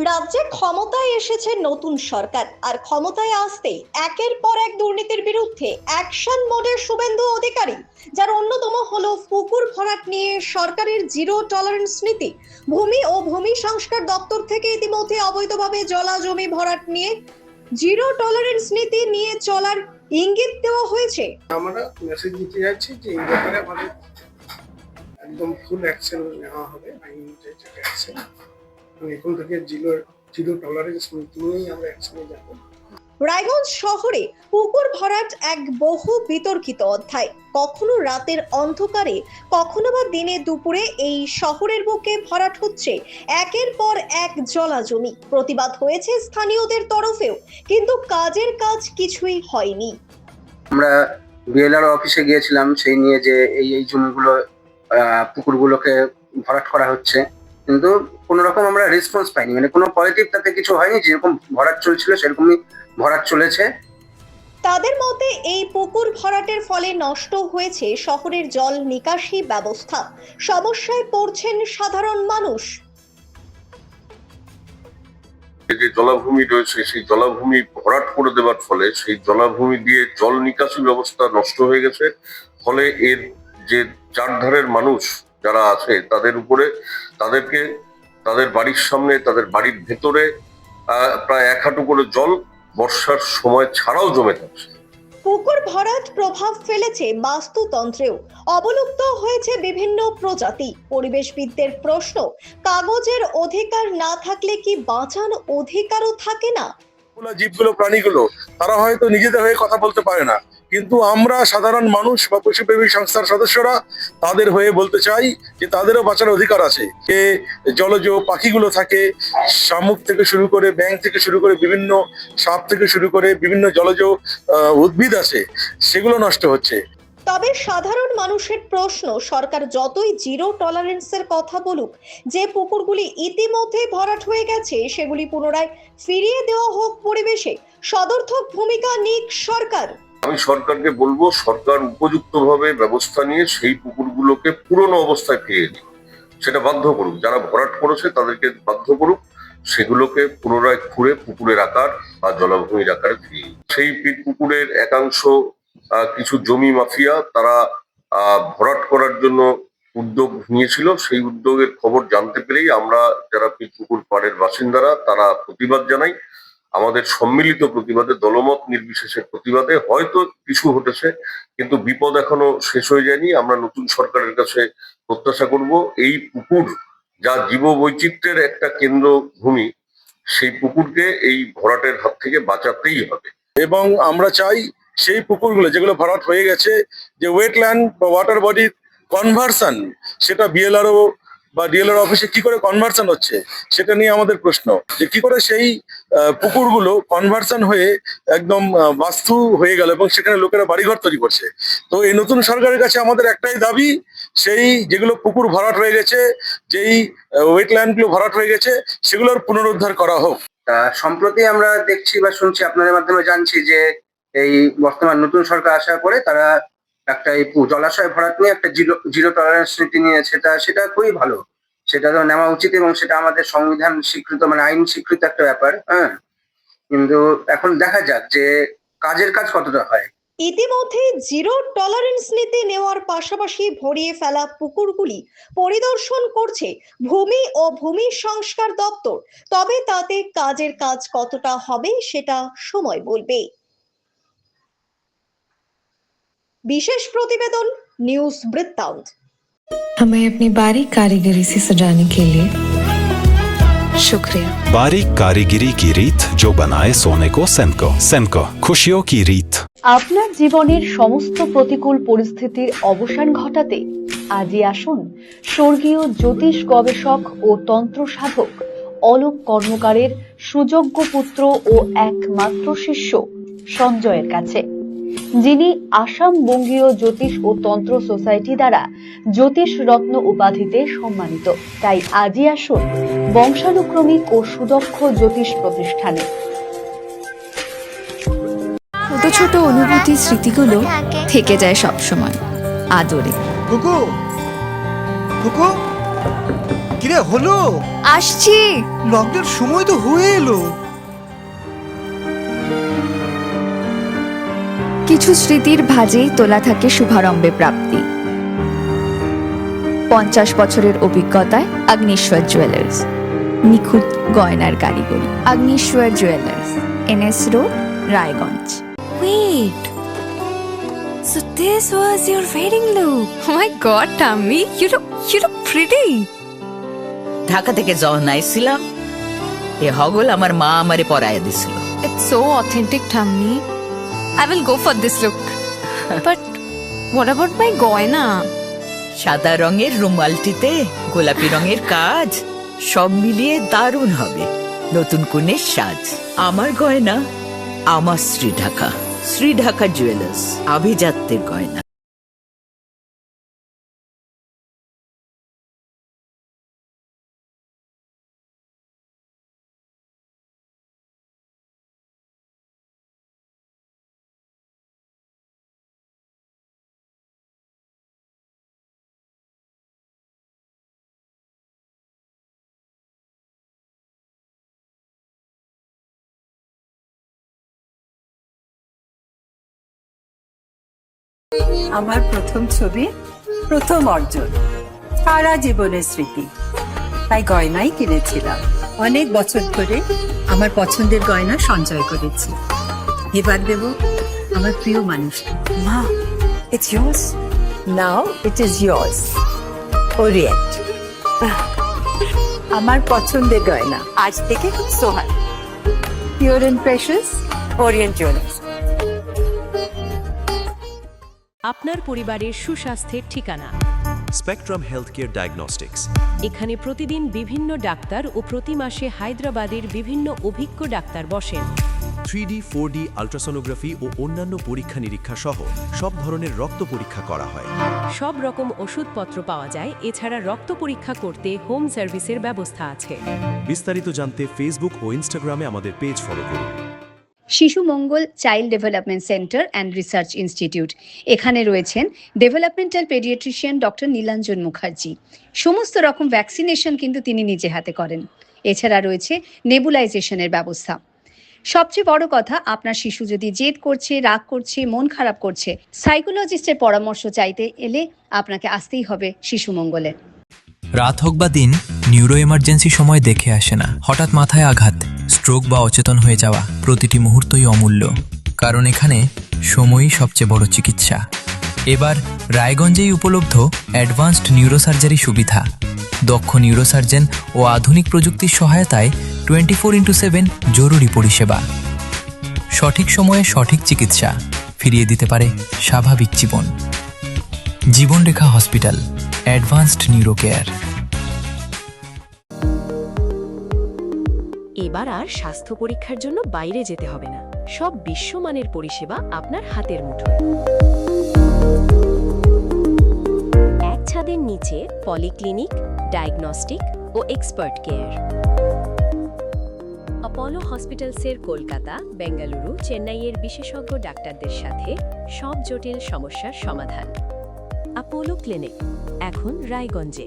রাজ্যে ক্ষমতায় এসেছে নতুন সরকার, আর ক্ষমতায় আসতেই একের পর এক দুর্নীতির বিরুদ্ধে অ্যাকশন মোডে শুভেন্দু অধিকারী, যার অন্যতম হলো পুকুর ভরাট নিয়ে সরকারের জিরো টলারেন্স নীতি। ভূমি ও ভূমি সংস্কার দপ্তর থেকে ইতিমধ্যে অবৈধভাবে জলা জমি ভরাট নিয়ে জিরো টলারেন্স নীতি নিয়ে চলার ইঙ্গিত দেওয়া হয়েছে। আমরা মেসেজ দিতে যাচ্ছি যে এই ব্যাপারে আমাদের একদম ফুল অ্যাকশন নেওয়া হবে, আইন অনুযায়ী অ্যাকশন। এখন থেকে জিরো টলারেন্স নীতি নিয়েই আমরা অ্যাকশনে যাব। রায়গঞ্জ শহরে পুকুর ভরাট এক বহু বিতর্কিত অধ্যায়। কখনো রাতের অন্ধকারে, কখনো বা দিনে দুপুরে এই শহরের বুকে ভরাট হচ্ছে একের পর এক জলা জমি। প্রতিবাদ হয়েছে স্থানীয়দের তরফেও, কিন্তু কাজের কাজ কিছুই হয়নি। আমরা বিএলআর অফিসে গিয়েছিলাম সেই নিয়ে যে এই জমিগুলো পুকুরগুলোকে ভরাট করা হচ্ছে, কিন্তু কোনো রকম আমরা রেসপন্স পাইনি, মানে কোনো পজিটিভ তাতে কিছু হয়নি। যেরকম ভরাট চলছিল সেরকমই ভরাট চলেছে। তাদের মতে এই পুকুর ভরাটের ফলে নষ্ট হয়েছে শহরের জল নিকাশি ব্যবস্থা। সমস্যায় পড়ছেন সাধারণ মানুষ। যে জলাভূমি রয়েছে সেই জলাভূমি ভরাট করে দেওয়ার ফলে সেই জলাভূমি দিয়ে জল নিকাশি ব্যবস্থা নষ্ট হয়ে গেছে। ফলে এর যে চারধারের মানুষ যারা আছে তাদের উপরে, তাদেরকে তাদের বাড়ির সামনে, তাদের বাড়ির ভেতরে প্রায় 1 হাঁটু করে জল বর্ষার সময় ছাড়াও জমে থাকছে। পুকুর ভরাট প্রভাব ফেলেছে বাস্তুতন্ত্রেও, অবলুপ্ত হয়েছে বিভিন্ন প্রজাতি। পরিবেশবিদদের প্রশ্ন, কাগজের অধিকার না থাকলে কি বাঁচার অধিকারও থাকে না? জীবগুলো, প্রাণীগুলো তারা হয়তো নিজেদের হয়ে কথা বলতে পারে না, কিন্তু আমরা সাধারণ মানুষ বা পশুপ্রেমী সংস্থার সদস্যরা তাদের হয়ে বলতে চাই যে তাদেরও বাঁচার অধিকার আছে। যে জলজ পাখিগুলো থাকে, শামুক থেকে শুরু করে, ব্যাঙ থেকে শুরু করে, বিভিন্ন সাপ থেকে শুরু করে বিভিন্ন জলজ উদ্ভিদ আছে, সেগুলো নষ্ট হচ্ছে। তবে সাধারণ মানুষের প্রশ্ন, সরকার যতই জিরো টলারেন্সের কথা বলুক, যে পুকুরগুলি ইতিমধ্যে ভরাট হয়ে গেছে সেগুলি পুনরায় ফিরিয়ে দেওয়া হোক পরিবেশে। সদর্থক ভূমিকা নিক সরকার। আমি সরকারকে বলবো, সরকার উপযুক্তভাবে ব্যবস্থা নিয়ে সেই পুকুরগুলোকে পুরনো অবস্থায় ফিরিয়ে দিক। সেটা বাধ্য করুক, যারা ভরাট করেছে তাদেরকে বাধ্য করুক সেগুলোকে পুনরায় খুঁড়ে পুকুরের আকার বা জলাভূমির আকারে ফিরিয়ে। সেই পুকুরের একাংশ কিছু জমি মাফিয়া তারা ভরাট করার জন্য উদ্যোগ নিয়েছিল। সেই উদ্যোগের খবর জানতে পেরেই আমরা যারা পুকুর পাড়ের বাসিন্দারা তারা প্রতিবাদ জানাই। আমাদের সম্মিলিত প্রতিবাদে, দলমত নির্বিশেষে প্রতিবাদে হয়তো কিছু ঘটেছে, কিন্তু বিপদ এখনো শেষ হয়ে যায়নি। আমরা নতুন সরকারের কাছে প্রত্যাশা করব এই পুকুর, যা জীববৈচিত্র্যের একটা কেন্দ্র ভূমি, সেই পুকুরকে এই ভরাটের হাত থেকে বাঁচাতেই হবে। এবং আমরা চাই সেই পুকুরগুলো যেগুলো ভরাট হয়ে গেছে, যে ওয়েটল্যান্ড বা ওয়াটার বডির কনভার্সন, সেটা বিএলআরও বা ডিএলআর অফিসে কি করে কনভার্সন হচ্ছে সেটা নিয়ে আমাদের প্রশ্ন, যে কি করে সেই পুকুরগুলো কনভার্সন হয়ে একদম বাস্তু হয়ে গেল এবং সেখানে লোকেরা বাড়িঘর তৈরি করছে। তো এই নতুন সরকারের কাছে আমাদের একটাই দাবি, সেই যেগুলো পুকুর ভরাট হয়ে গেছে, যেই ওয়েটল্যান্ডগুলো ভরাট হয়ে গেছে, সেগুলোর পুনরুদ্ধার করা হোক। সম্প্রতি আমরা দেখছি বা শুনছি, আপনাদের মাধ্যমে জানছি যে এই বর্তমান নতুন সরকার আসার পরে তারা একটা এই জলাশয় ভরাট নিয়ে একটা জিরো টলারেন্স নীতি নিয়েছে। সেটা খুবই ভালো, সেটা তো নেওয়া উচিত এবং সেটা আমাদের সংবিধান স্বীকৃত, মানে আইন স্বীকৃত একটা ব্যাপার। হ্যাঁ, কিন্তু এখন দেখা যাক যে কাজের কাজ কতটা হয়। ইতিমধ্যে জিরো টলারেন্স নীতি নেওয়ার পাশাপাশি ভরিয়ে ফেলা পুকুরগুলি পরিদর্শন করছে ভূমি ও ভূমি সংস্কার দপ্তর। তবে তাতে কাজের কাজ কতটা হবে সেটা সময় বলবে। विशेष प्रतिवेदन न्यूज़ वृत्तांत। हमें अपनी बारीक कारीगरी से सजाने के लिए शुक्रिया। बारीक कारीगरी की रीत जो बनाए सोने को सेमको खुशियों की रीत। আপনার জীবনের সমস্ত প্রতিকূল পরিস্থিতির অবসান ঘটাতে আজই আসুন স্বর্গীয় জ্যোতিষ গবেষক ও তন্ত্র সাধক অলোক কর্মকারের সুযোগ্য পুত্র ও একমাত্র শিষ্য সঞ্জয়ের কাছে, যিনি আসাম বঙ্গীয় জ্যোতিষ ও তন্ত্র সোসাইটি দ্বারা জ্যোতিষ রত্ন উপাধিতে সম্মানিত। তাই আজই আসুন বংশানুক্রমিক ও সুদক্ষ জ্যোতিষ প্রতিষ্ঠানে। ছোট ছোট অনুভূতি, স্মৃতিগুলো থেকে যায় সব সময় আদরে। কুকু কুকু, কিরে হলো? আসছি। লকডাউন সময় তো হয়ে এলো। কিছু স্মৃতির ভাজেই তোলা থাকে শুভারম্ভে প্রাপ্তি। 50 বছরের অভিজ্ঞতায় আগ্নেশ্বর জুয়েলার্স, নিখুঁত গয়নার কারিগরি। Agneshwar jewellers, NS road, Raiganj. Wait. So this was your wedding look. Oh my god, Tammy, you look pretty. Dhaka থেকে যখন আইছিলাম এ হগল আমার মা আমারে পরাইয়া দিছিল। It's so authentic, Tammy. I will go for this look. But what about my goina? সাদা রঙের রুমালটিতে গোলাপি রঙের কাজ, সব মিলিয়ে দারুণ হবে নতুন কনের সাজ। আমার গয়না আমার শ্রী ঢাকা জুয়েলার্স, আভিজাত্যের গয়না। আমার প্রথম ছবি, প্রথম অর্জন, সারা জীবনের স্মৃতি, তাই গয়নাই কিনেছিলাম। অনেক বছর ধরে আমার পছন্দের গয়না সঞ্চয় করেছি। এবার দেব আমার প্রিয় মানুষকে। মা, it's yours. Now it is yours. Orient. আমার পছন্দের গয়না আজ থেকে সোহাগ। Pure and precious, Orient Jewelers. আপনার পরিবারের সুস্বাস্থ্যের ঠিকানা স্পেকট্রাম হেলথ কেয়ার ডায়াগনস্টিক্স। এখানে প্রতিদিন বিভিন্ন ডাক্তার ও প্রতি মাসে হায়দ্রাবাদের বিভিন্ন অভিজ্ঞ ডাক্তার বসেন। 3D, 4D আল্ট্রাসোনোগ্রাফি ও অন্যান্য পরীক্ষা নিরীক্ষা সহ সব ধরনের রক্ত পরীক্ষা করা হয়। সব রকম ওষুধপত্র পাওয়া যায়। এছাড়া রক্ত পরীক্ষা করতে হোম সার্ভিসের ব্যবস্থা আছে। বিস্তারিত জানতে ফেসবুক ও ইনস্টাগ্রামে আমাদের পেজ ফলো করুন। Shishu Mangal child development centre and research institute. এখানে রয়েছেন developmental paediatrician doctor Nilanjan Mukherjee. সমস্ত রকম ভ্যাকসিনেশন কিন্তু তিনি নিজে হাতে করেন। এছাড়া রয়েছে নেবুলাইজেশনের ব্যবস্থা। সবচেয়ে বড় কথা, আপনার শিশু যদি জেদ করছে, রাগ করছে, মন খারাপ করছে, সাইকোলজিস্টের পরামর্শ চাইতে এলে আপনাকে আসতেই হবে শিশু মঙ্গলে। রাত হোক বা দিন, নিউরো এমার্জেন্সি সময় দেখে আসে না। হঠাৎ মাথায় আঘাত, স্ট্রোক বা অচেতন হয়ে যাওয়া, প্রতিটি মুহূর্তই অমূল্য। কারণ এখানে সময়ই সবচেয়ে বড় চিকিৎসা। এবার রায়গঞ্জেই উপলব্ধ অ্যাডভান্সড নিউরোসার্জারি সুবিধা। দক্ষ নিউরোসার্জন ও আধুনিক প্রযুক্তির সহায়তায় 24x7 জরুরি পরিষেবা। সঠিক সময়ে সঠিক চিকিৎসা ফিরিয়ে দিতে পারে স্বাভাবিক জীবন। জীবনরেখা হসপিটাল, অ্যাডভান্সড নিউরো কেয়ার। এবার আর স্বাস্থ্য পরীক্ষার জন্য বাইরে যেতে হবে না। সব বিশ্বমানের পরিষেবা আপনার হাতের মুঠোয়। এক ছাদের নিচে পলিক্লিনিক, ডায়াগনস্টিক ও এক্সপার্ট কেয়ার। অপোলো হসপিটালসের কলকাতা, বেঙ্গালুরু, চেন্নাইয়ের বিশেষজ্ঞ ডাক্তারদের সাথে সব জটিল সমস্যার সমাধান। অপোলো ক্লিনিক এখন রায়গঞ্জে।